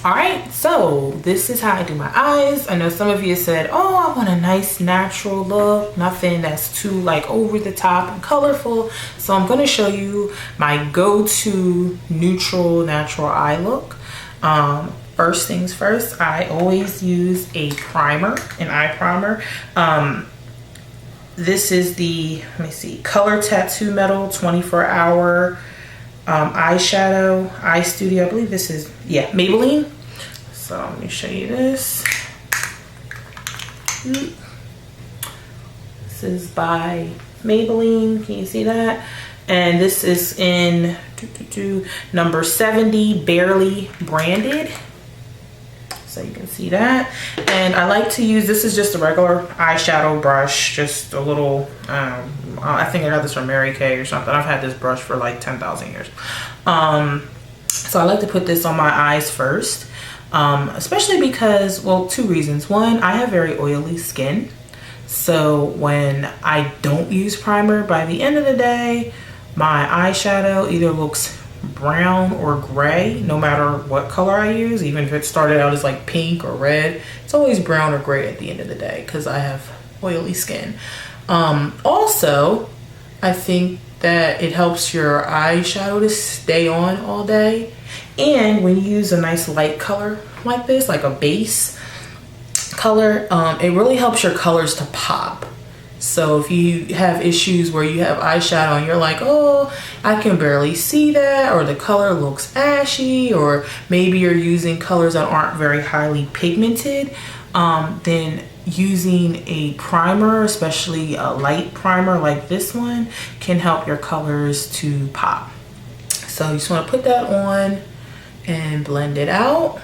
All right, so this is how I do my eyes. I know some of you said, oh, I want a nice natural look, nothing that's too like over the top and colorful. So I'm going to show you my go-to neutral natural eye look. First things first, I always use a primer, an eye primer. This is the, let me see, Color Tattoo Metal 24-hour eyeshadow, eye studio. I believe this is, yeah, Maybelline. So let me show you this. This is by Maybelline. Can you see that? And this is in number 70, barely branded. So you can see that. And I like to use, this is just a regular eyeshadow brush, just a little, I think I got this from Mary Kay or something. I've had this brush for like 10,000 years. So I like to put this on my eyes first, especially because, well, two reasons. One, I have very oily skin. So when I don't use primer, by the end of the day, my eyeshadow either looks brown or gray, no matter what color I use. Even if it started out as like pink or red, it's always brown or gray at the end of the day because I have oily skin. Also, I think that it helps your eyeshadow to stay on all day. And when you use a nice light color like this, like a base color, it really helps your colors to pop. So if you have issues where you have eyeshadow and you're like, oh, I can barely see that, or the color looks ashy, or maybe you're using colors that aren't very highly pigmented, then using a primer, especially a light primer like this one, can help your colors to pop. So you just want to put that on and blend it out.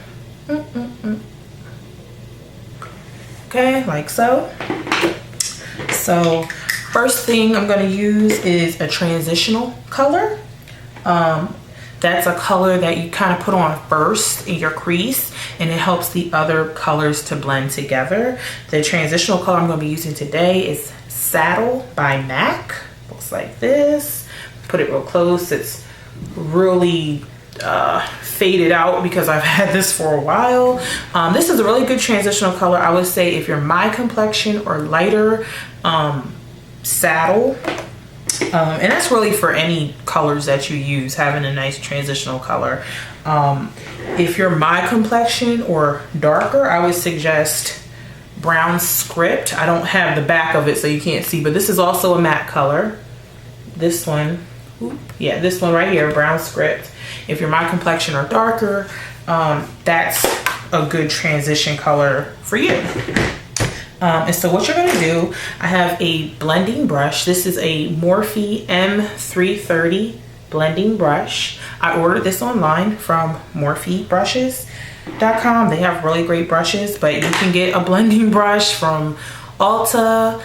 Okay, like so. So first thing I'm going to use is a transitional color. That's a color that you kind of put on first in your crease, and it helps the other colors to blend together. The transitional color I'm going to be using today is Saddle by MAC. Looks like this. Put it real close. It's really faded out because I've had this for a while. This is a really good transitional color. I would say if you're my complexion or lighter, Saddle. And that's really for any colors that you use, having a nice transitional color. If you're my complexion or darker, I would suggest Brown Script. I don't have the back of it so you can't see, but this is also a matte color. This one, yeah, this one right here, Brown Script. If you're my complexion or darker, that's a good transition color for you. And so what you're gonna do, I have a blending brush. This is a Morphe M330 blending brush. I ordered this online from morphebrushes.com. They have really great brushes, but you can get a blending brush from Ulta.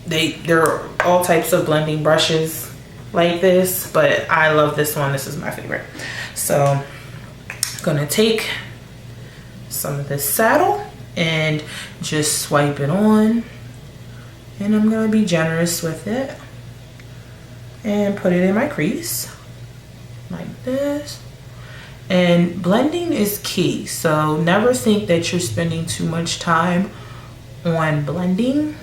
There are all types of blending brushes like this, but I love this one. This is my favorite. So I'm gonna take some of this Saddle and just swipe it on, and I'm gonna be generous with it and put it in my crease like this. And blending is key, so never think that you're spending too much time on blending,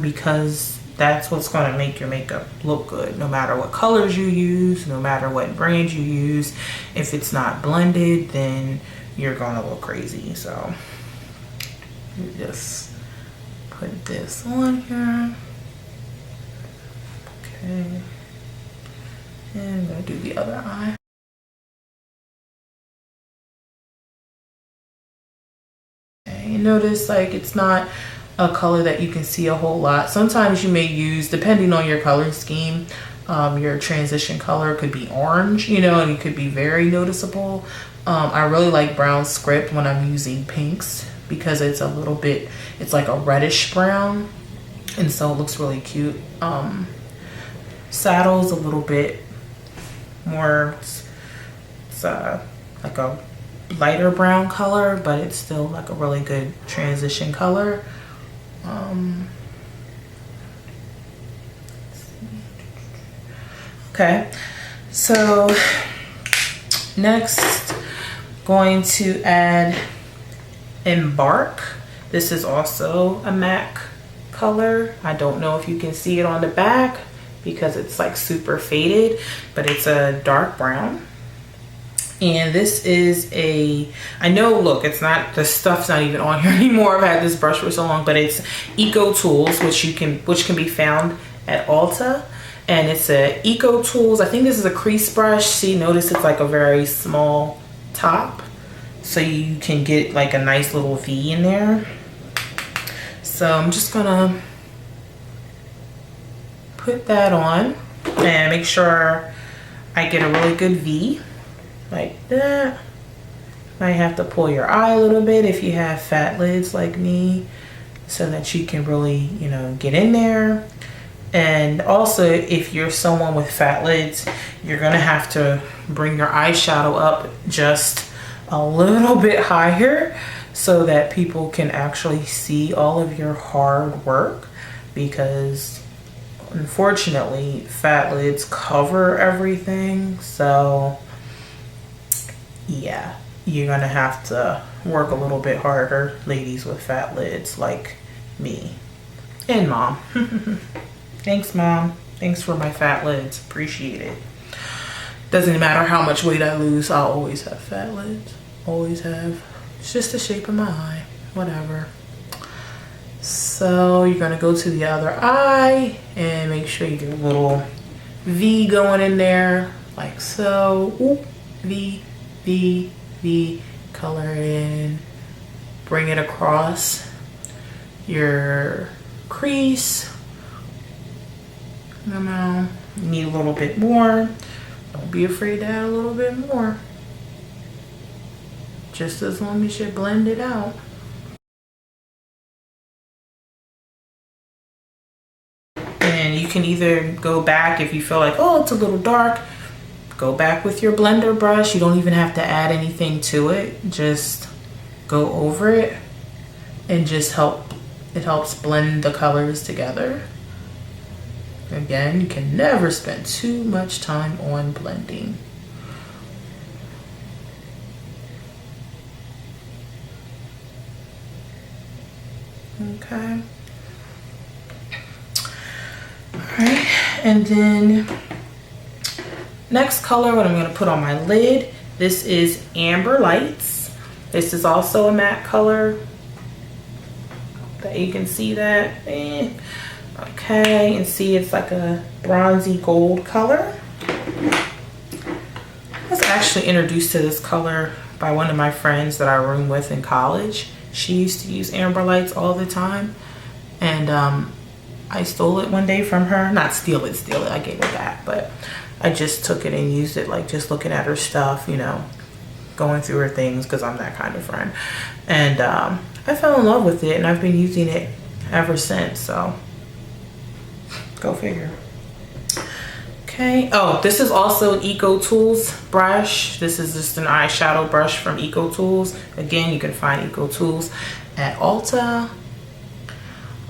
because that's what's going to make your makeup look good. No matter what colors you use, no matter what brand you use, if it's not blended, then you're going to look crazy. So you just put this on here. Okay. And I'm going to do the other eye. Okay, you notice like it's not a color that you can see a whole lot. Sometimes you may use, depending on your color scheme, your transition color could be orange, you know, and it could be very noticeable. I really like Brown Script when I'm using pinks because it's a little bit, it's like a reddish brown, and so it looks really cute. Saddle's a little bit more, it's like a lighter brown color, but it's still like a really good transition color. Okay, so next Going to add Embark. This is also a MAC color. I don't know if you can see it on the back because it's like super faded, but it's a dark brown. And this is I know, look, it's not, the stuff's not even on here anymore. I've had this brush for so long, but it's Eco Tools, which can be found at Ulta. And it's a Eco Tools, I think this is a crease brush. See, notice it's like a very small top, so you can get like a nice little V in there. So I'm just gonna put that on and make sure I get a really good V like that. Might have to pull your eye a little bit if you have fat lids like me, so that you can really, you know, get in there. And also, if you're someone with fat lids, you're gonna have to bring your eyeshadow up just a little bit higher so that people can actually see all of your hard work, because unfortunately fat lids cover everything. So yeah, you're gonna have to work a little bit harder, ladies with fat lids like me and mom. Thanks, mom. Thanks for my fat lids. Appreciate it. Doesn't matter how much weight I lose, I'll always have fat lids. Always have. It's just the shape of my eye. Whatever. So you're gonna go to the other eye and make sure you get a little V going in there, like so. Ooh, V, V, V. Color it in. Bring it across your crease. You know, you need a little bit more. Don't be afraid to add a little bit more. Just as long as you blend it out. And you can either go back if you feel like, oh, it's a little dark. Go back with your blender brush. You don't even have to add anything to it. Just go over it and just it helps blend the colors together. Again, you can never spend too much time on blending. Okay. All right, and then next color, what I'm going to put on my lid, this is Amber Lights. This is also a matte color. That you can see that. Okay, and see it's like a bronzy gold color. I was actually introduced to this color by one of my friends that I roomed with in college. She used to use Amber Lights all the time, and I stole it one day from her. Not steal it, I gave her that, but I just took it and used it, like just looking at her stuff, you know, going through her things, because I'm that kind of friend. And I fell in love with it, and I've been using it ever since, so go figure. Okay, oh, this is also an Eco Tools brush. This is just an eyeshadow brush from Eco Tools. Again, you can find Eco Tools at Ulta.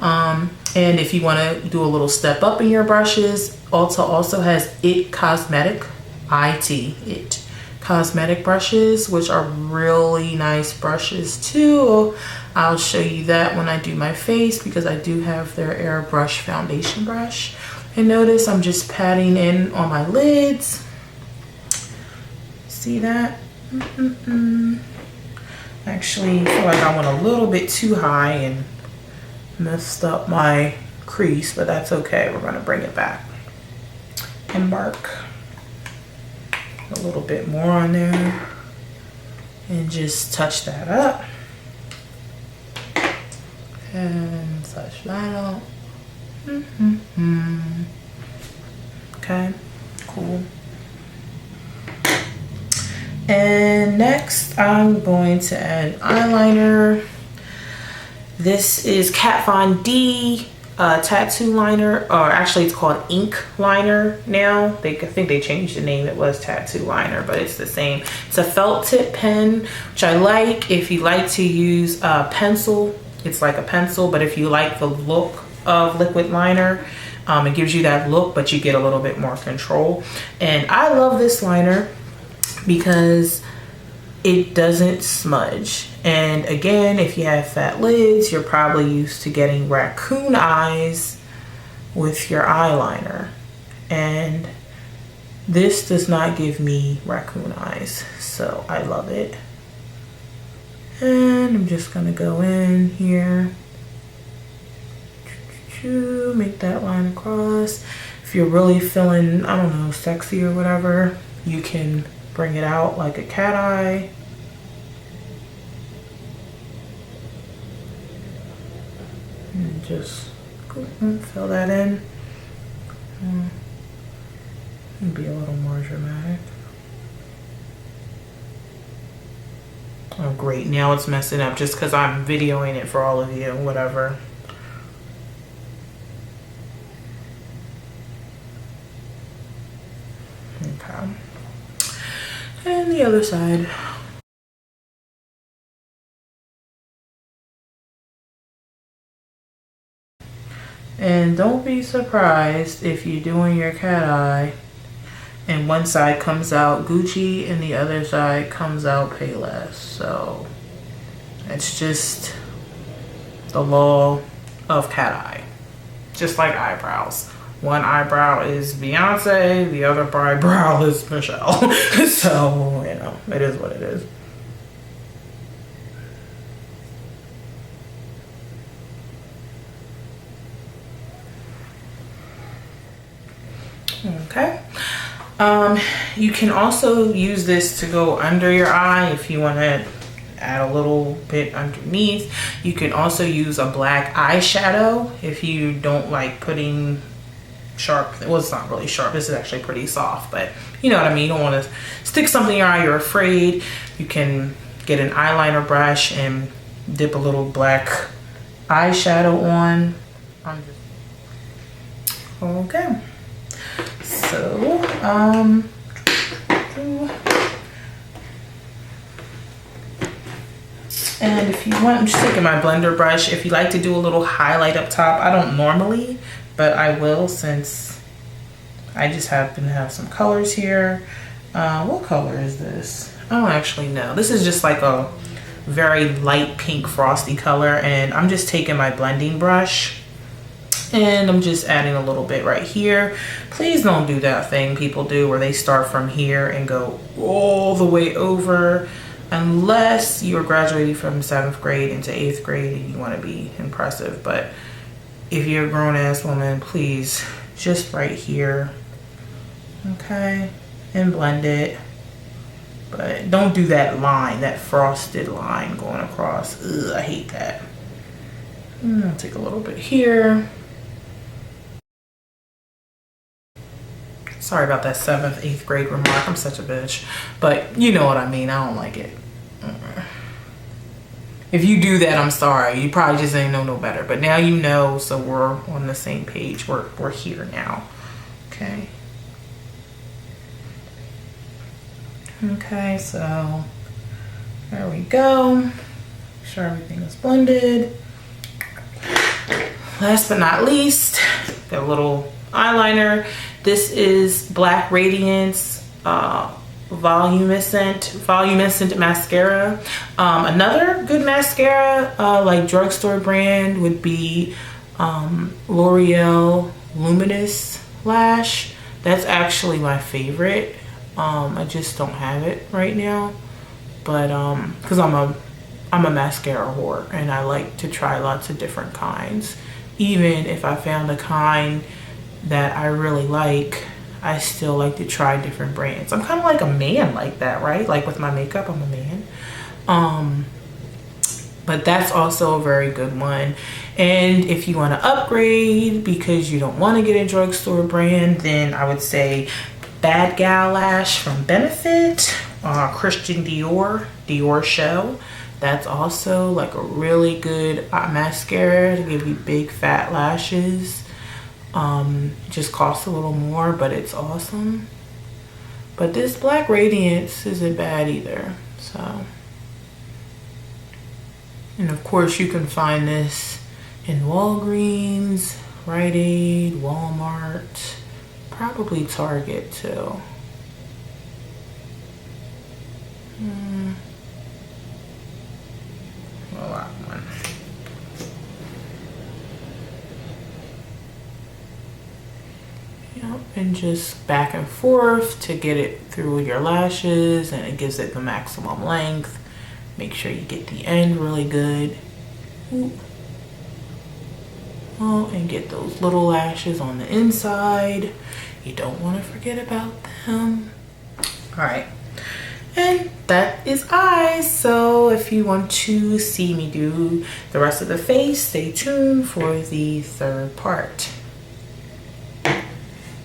And if you want to do a little step up in your brushes, Ulta also has It Cosmetic, It Cosmetic brushes, which are really nice brushes too. I'll show you that when I do my face, because I do have their airbrush foundation brush. And notice I'm just patting in on my lids. See that? Actually, I feel like I went a little bit too high and messed up my crease, but that's okay. We're gonna bring it back. Embark. A little bit more on there. And just touch that up. And touch that up. Okay, cool. And next I'm going to add eyeliner. This is Kat Von D tattoo liner, or actually it's called ink liner now. I think they changed the name. It was tattoo liner, but it's the same. It's a felt tip pen, which I like. If you like to use a pencil, it's like a pencil, but if you like the look of liquid liner, it gives you that look, but you get a little bit more control. And I love this liner because it doesn't smudge. And again, if you have fat lids, you're probably used to getting raccoon eyes with your eyeliner. And this does not give me raccoon eyes, so I love it. And I'm just gonna go in here, make that line across. If you're really feeling, I don't know, sexy or whatever, you can bring it out like a cat eye. And just fill that in. And be a little more dramatic. Oh great, now it's messing up just because I'm videoing it for all of you, whatever. Okay. And the other side. And don't be surprised if you're doing your cat eye and one side comes out Gucci and the other side comes out Payless. So it's just the law of cat eye. Just like eyebrows. One eyebrow is Beyonce, the other eyebrow is Michelle. So, you know, it is what it is. Okay. You can also use this to go under your eye if you want to add a little bit underneath. You can also use a black eyeshadow if you don't like putting sharp, well, it's not really sharp, this is actually pretty soft, but you know what I mean. You don't want to stick something in your eye, you're afraid. You can get an eyeliner brush and dip a little black eyeshadow on. Okay. So, and if you want, I'm just taking my blender brush. If you like to do a little highlight up top, I don't normally, but I will since I just happen to have some colors here. What color is this? I don't actually know. This is just like a very light pink frosty color, and I'm just taking my blending brush and I'm just adding a little bit right here. Please don't do that thing people do where they start from here and go all the way over, unless you're graduating from 7th grade into 8th grade and you want to be impressive. But if you're a grown-ass woman, please just right here, okay, and blend it. But don't do that line, that frosted line going across. Ugh, I hate that. I'll take a little bit here. Sorry about that 7th, 8th grade remark. I'm such a bitch. But you know what I mean. I don't like it. If you do that, I'm sorry. You probably just ain't know no better. But now you know, so we're on the same page. We're here now. Okay. Okay, so there we go. Make sure everything is blended. Last but not least, got a little eyeliner. This is Black Radiance voluminescent mascara. Another good mascara, like drugstore brand, would be L'Oreal Luminous Lash. That's actually my favorite. I just don't have it right now, but because I'm a mascara whore and I like to try lots of different kinds. Even if I found a kind that I really like, I still like to try different brands. I'm kind of like a man like that, right? Like with my makeup, I'm a man. But that's also a very good one. And if you want to upgrade because you don't want to get a drugstore brand, then I would say Bad Gal Lash from Benefit, Christian Dior Show. That's also like a really good mascara to give you big fat lashes. Just costs a little more, but it's awesome. But this Black Radiance isn't bad either. So, and of course you can find this in Walgreens, Rite Aid, Walmart, probably Target too. and just back and forth to get it through your lashes, and it gives it the maximum length. Make sure you get the end really good. Oh, and get those little lashes on the inside. You don't want to forget about them. All right, and that is eyes. So if you want to see me do the rest of the face, stay tuned for the third part.